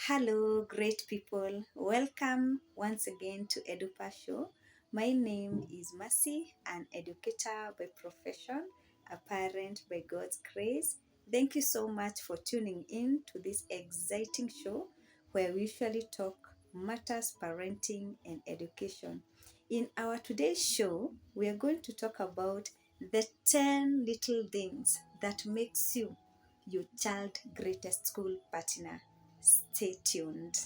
Hello, great people. Welcome once again to EduPar Show. My name is Mercy, an educator by profession, a parent by God's grace. Thank you so much for tuning in to this exciting show where we usually talk matters parenting and education. In our today's show, we are going to talk about the 10 little things that makes you your child greatest school partner. Stay tuned.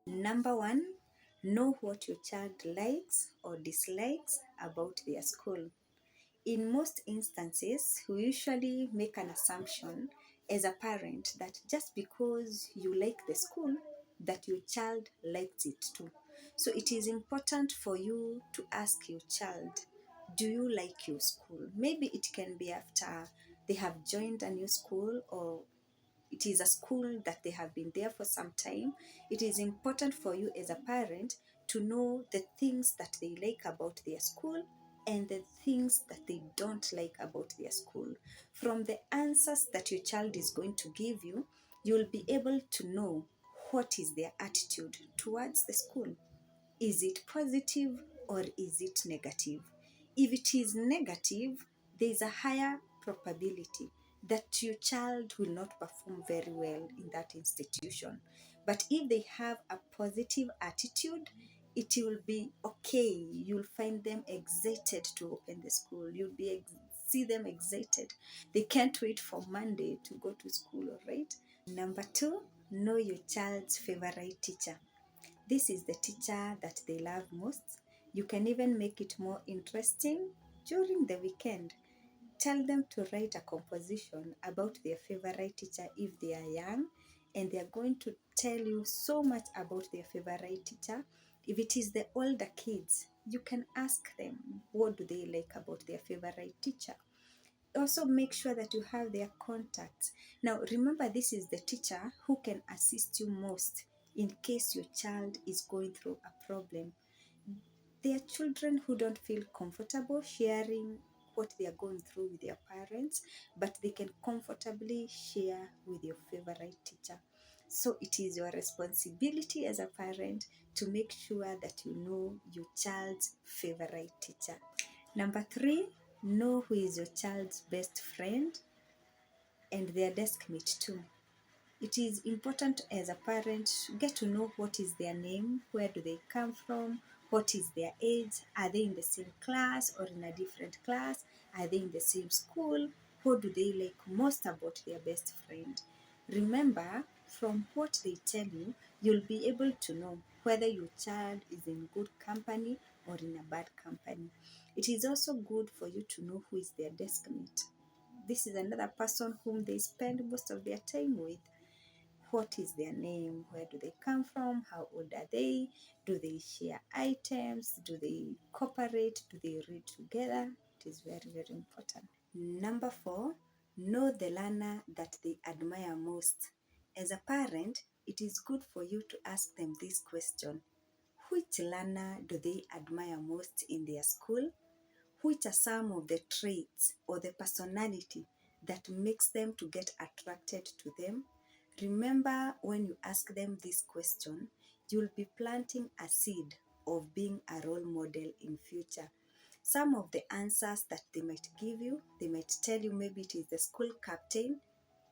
Number one, know what your child likes or dislikes about their school. In most instances, we usually make an assumption as a parent that just because you like the school, that your child likes it too. So it is important for you to ask your child, do you like your school? Maybe it can be after they have joined a new school, or it is a school that they have been there for some time. It is important for you as a parent to know the things that they like about their school and the things that they don't like about their school. From the answers that your child is going to give you, you'll be able to know what is their attitude towards the school. Is it positive or is it negative? If it is negative, there is a higher probability that your child will not perform very well in that institution. But if they have a positive attitude, it will be okay. You'll find them excited to open the school. See them excited. They can't wait for Monday to go to school, all right? Number two, know your child's favorite teacher. This is the teacher that they love most. You can even make it more interesting during the weekend. Tell them to write a composition about their favorite teacher if they are young, and they are going to tell you so much about their favorite teacher. If it is the older kids, you can ask them what do they like about their favorite teacher. Also make sure that you have their contacts. Now remember, this is the teacher who can assist you most in case your child is going through a problem. There are children who don't feel comfortable sharing what they are going through with their parents, but they can comfortably share with your favorite teacher. So it is your responsibility as a parent to make sure that you know your child's favorite teacher. Number three, know who is your child's best friend and their desk mate too. It is important as a parent to get to know what is their name, where do they come from, what is their age, are they in the same class or in a different class, are they in the same school, what do they like most about their best friend. Remember, from what they tell you, you'll be able to know whether your child is in good company or in a bad company. It is also good for you to know who is their desk mate. This is another person whom they spend most of their time with. What is their name? Where do they come from? How old are they? Do they share items? Do they cooperate? Do they read together? It is very, very important. Number four, know the learner that they admire most. As a parent, it is good for you to ask them this question. Which learner do they admire most in their school? Which are some of the traits or the personality that makes them to get attracted to them? Remember, when you ask them this question, you'll be planting a seed of being a role model in future. Some of the answers that they might give you, they might tell you maybe it is the school captain,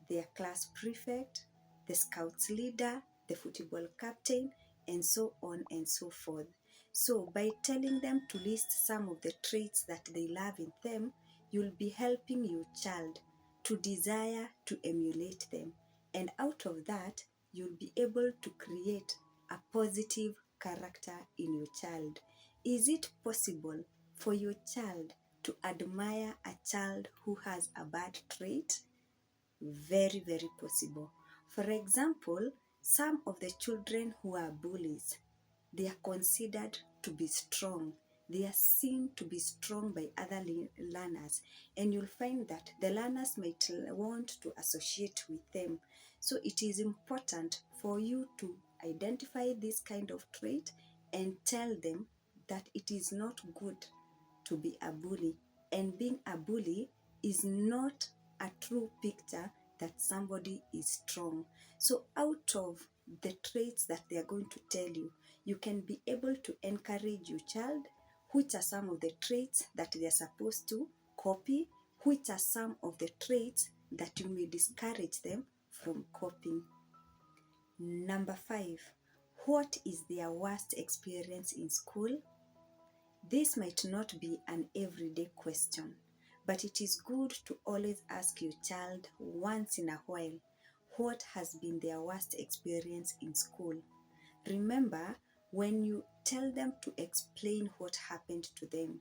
their class prefect, the scouts leader, the football captain, and so on and so forth. So by telling them to list some of the traits that they love in them, you'll be helping your child to desire to emulate them. And out of that, you'll be able to create a positive character in your child. Is it possible for your child to admire a child who has a bad trait? Very, very possible. For example, some of the children who are bullies, they are considered to be strong. They are seen to be strong by other learners, and you'll find that the learners might want to associate with them. So it is important for you to identify this kind of trait and tell them that it is not good to be a bully. And being a bully is not a true picture that somebody is strong. So out of the traits that they are going to tell you, you can be able to encourage your child, which are some of the traits that they are supposed to copy, which are some of the traits that you may discourage them from copying. Number 5, what is their worst experience in school? This might not be an everyday question, but it is good to always ask your child once in a while what has been their worst experience in school. Remember, when you tell them to explain what happened to them,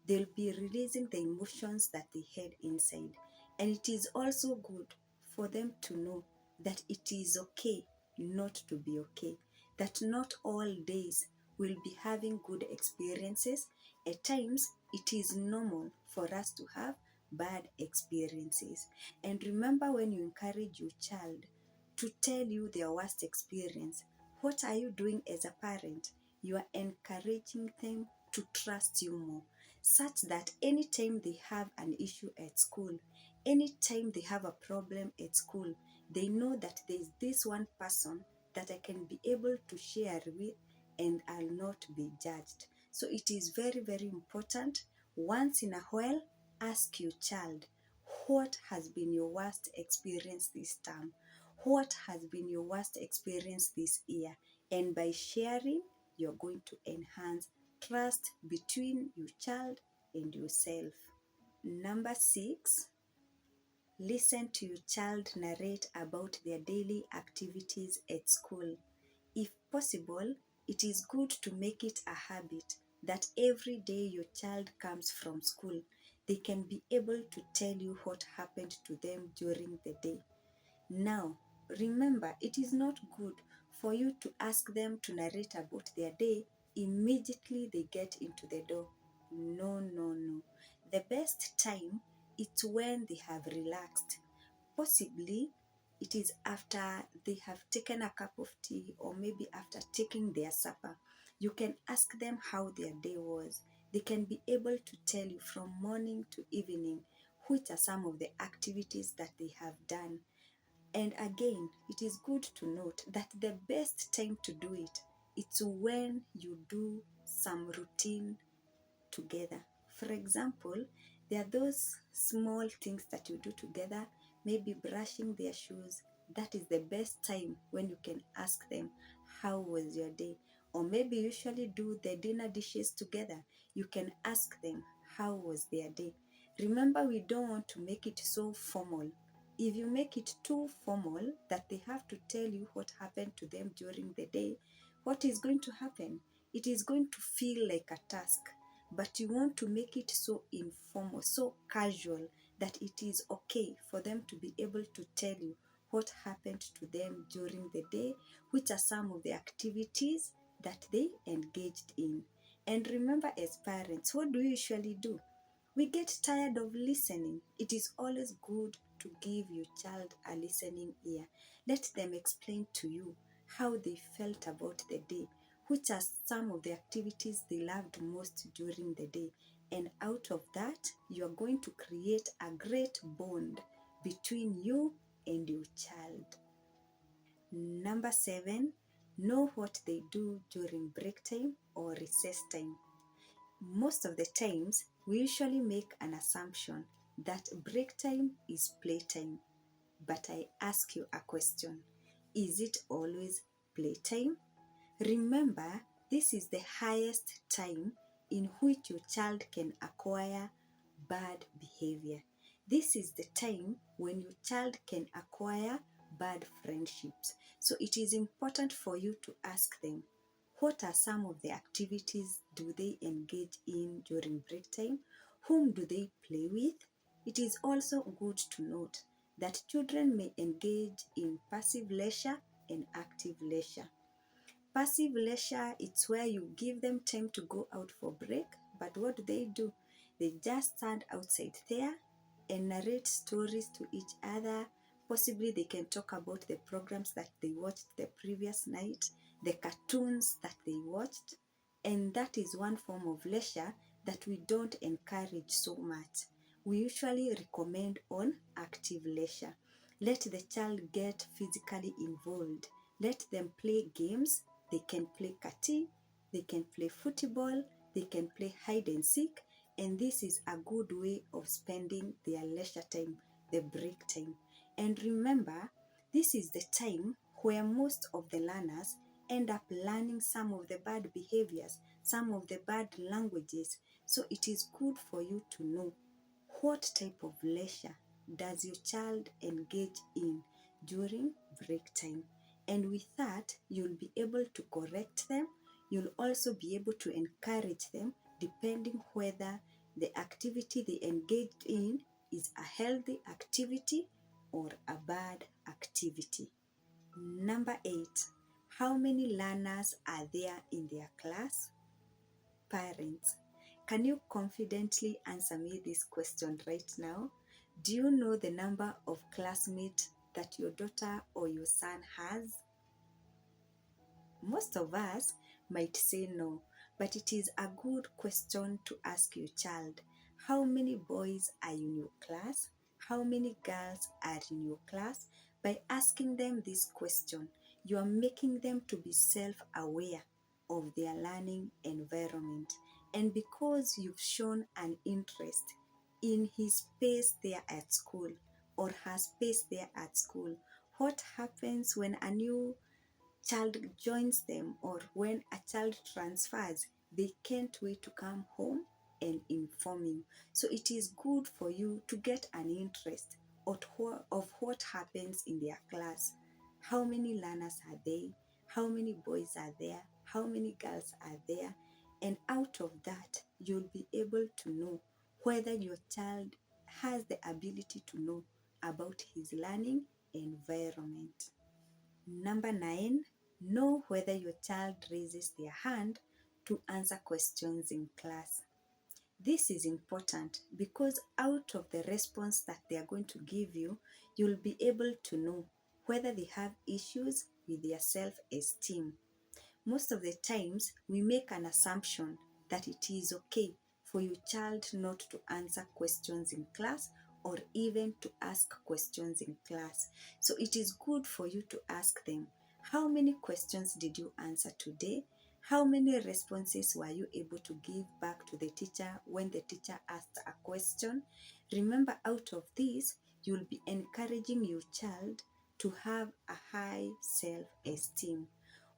they'll be releasing the emotions that they had inside. And it is also good for them to know that it is okay not to be okay, that not all days will be having good experiences. At times, it is normal for us to have bad experiences. And remember, when you encourage your child to tell you their worst experience, what are you doing as a parent? You are encouraging them to trust you more, such that anytime they have an issue at school, anytime they have a problem at school, they know that there is this one person that I can be able to share with and I'll not be judged. So it is very, very important. Once in a while, ask your child, what has been your worst experience this term? What has been your worst experience this year? And by sharing, you're going to enhance trust between your child and yourself. Number 6, listen to your child narrate about their daily activities at school. If possible, it is good to make it a habit that every day your child comes from school, they can be able to tell you what happened to them during the day. Now, remember, it is not good for you to ask them to narrate about their day immediately they get into the door. No, no, no. The best time is when they have relaxed. Possibly, it is after they have taken a cup of tea or maybe after taking their supper. You can ask them how their day was. They can be able to tell you from morning to evening which are some of the activities that they have done. And again, it is good to note that the best time to do it, it's when you do some routine together. For example, there are those small things that you do together, maybe brushing their shoes. That is the best time when you can ask them, how was your day? Or maybe you usually do the dinner dishes together. You can ask them, how was their day? Remember, we don't want to make it so formal. If you make it too formal that they have to tell you what happened to them during the day, what is going to happen? It is going to feel like a task, but you want to make it so informal, so casual, that it is okay for them to be able to tell you what happened to them during the day, which are some of the activities that they engaged in. And remember, as parents, what do we usually do? We get tired of listening. It is always good to give your child a listening ear. Let them explain to you how they felt about the day, which are some of the activities they loved most during the day. And out of that, you are going to create a great bond between you and your child. Number 7, know what they do during break time or recess time. Most of the times, we usually make an assumption that break time is playtime. But I ask you a question. Is it always playtime? Remember, this is the highest time in which your child can acquire bad behavior. This is the time when your child can acquire bad friendships. So it is important for you to ask them, what are some of the activities do they engage in during break time? Whom do they play with? It is also good to note that children may engage in passive leisure and active leisure. Passive leisure, it's where you give them time to go out for break, but what do? They just stand outside there and narrate stories to each other, Possibly they can talk about the programs that they watched the previous night, the cartoons that they watched, and that is one form of leisure that we don't encourage so much. We usually recommend on active leisure. Let the child get physically involved. Let them play games. They can play kati, they can play football, they can play hide and seek, and this is a good way of spending their leisure time, the break time. And remember, this is the time where most of the learners end up learning some of the bad behaviors, some of the bad languages. So it is good for you to know what type of leisure does your child engage in during break time. And with that, you'll be able to correct them. You'll also be able to encourage them depending whether the activity they engaged in is a healthy activity or a bad activity. Number 8, how many learners are there in their class? Parents, can you confidently answer me this question right now? Do you know the number of classmates that your daughter or your son has? Most of us might say no, but it is a good question to ask your child. How many boys are in your class? How many girls are in your class? By asking them this question, you are making them to be self-aware of their learning environment. And because you've shown an interest in his space there at school or her space there at school, what happens when a new child joins them or when a child transfers, they can't wait to come home and inform you. So it is good for you to get an interest of what happens in their class. How many learners are they? How many boys are there? How many girls are there? And out of that, you'll be able to know whether your child has the ability to know about his learning environment. Number 9, know whether your child raises their hand to answer questions in class. This is important because out of the response that they are going to give you, you'll be able to know whether they have issues with their self-esteem. Most of the times, we make an assumption that it is okay for your child not to answer questions in class or even to ask questions in class. So it is good for you to ask them, how many questions did you answer today? How many responses were you able to give back to the teacher when the teacher asked a question? Remember, out of this, you'll be encouraging your child to have a high self-esteem.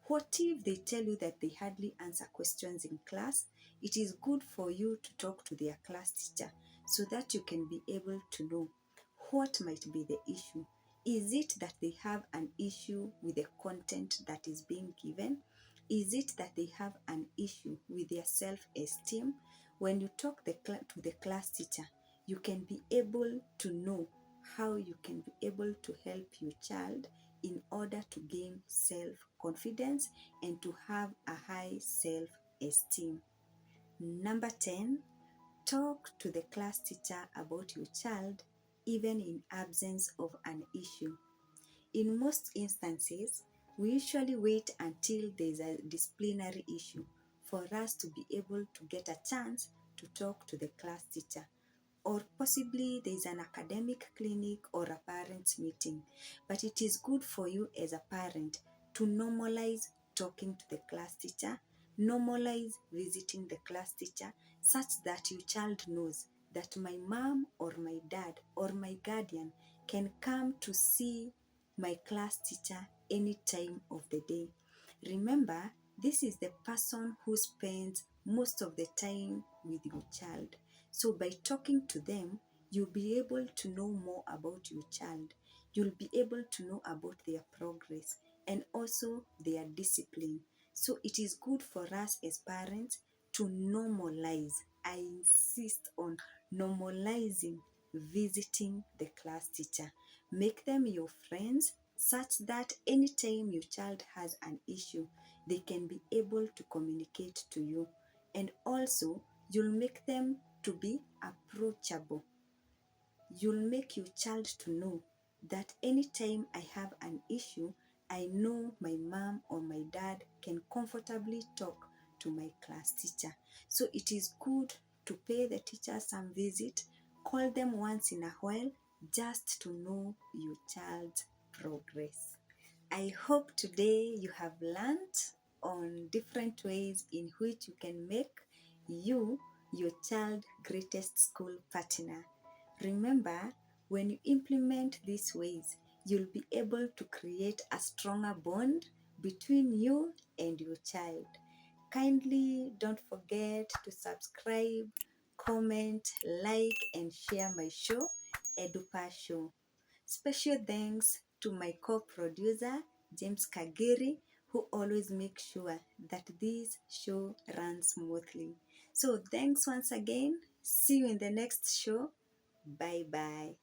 What if they tell you that they hardly answer questions in class? It is good for you to talk to their class teacher so that you can be able to know what might be the issue. Is it that they have an issue with the content that is being given? Is it that they have an issue with their self-esteem? When you talk to the class teacher, you can be able to know how you can be able to help your child in order to gain self-confidence and to have a high self-esteem. Number 10, talk to the class teacher about your child even in absence of an issue. In most instances, we usually wait until there is a disciplinary issue for us to be able to get a chance to talk to the class teacher, or possibly there is an academic clinic or a parents meeting. But it is good for you as a parent to normalize talking to the class teacher, normalize visiting the class teacher, such that your child knows that my mom or my dad or my guardian can come to see my class teacher any time of the day. Remember, this is the person who spends most of the time with your child. So by talking to them, you'll be able to know more about your child. You'll be able to know about their progress and also their discipline. So it is good for us as parents to normalize. I insist on normalizing visiting the class teacher. Make them your friends such that anytime your child has an issue, they can be able to communicate to you. And also, you'll make them to be approachable. You'll make your child to know that anytime I have an issue, I know my mom or my dad can comfortably talk to my class teacher. So it is good to pay the teacher some visit, call them once in a while just to know your child's progress. I hope today you have learned on different ways in which you can make you your child greatest school partner. Remember, when you implement these ways, you'll be able to create a stronger bond between you and your child. Kindly don't forget to subscribe, comment, like, and share my show, EduPar Show. Special thanks to my co-producer, James Kagiri, who always makes sure that this show runs smoothly. So thanks once again. See you in the next show. Bye bye.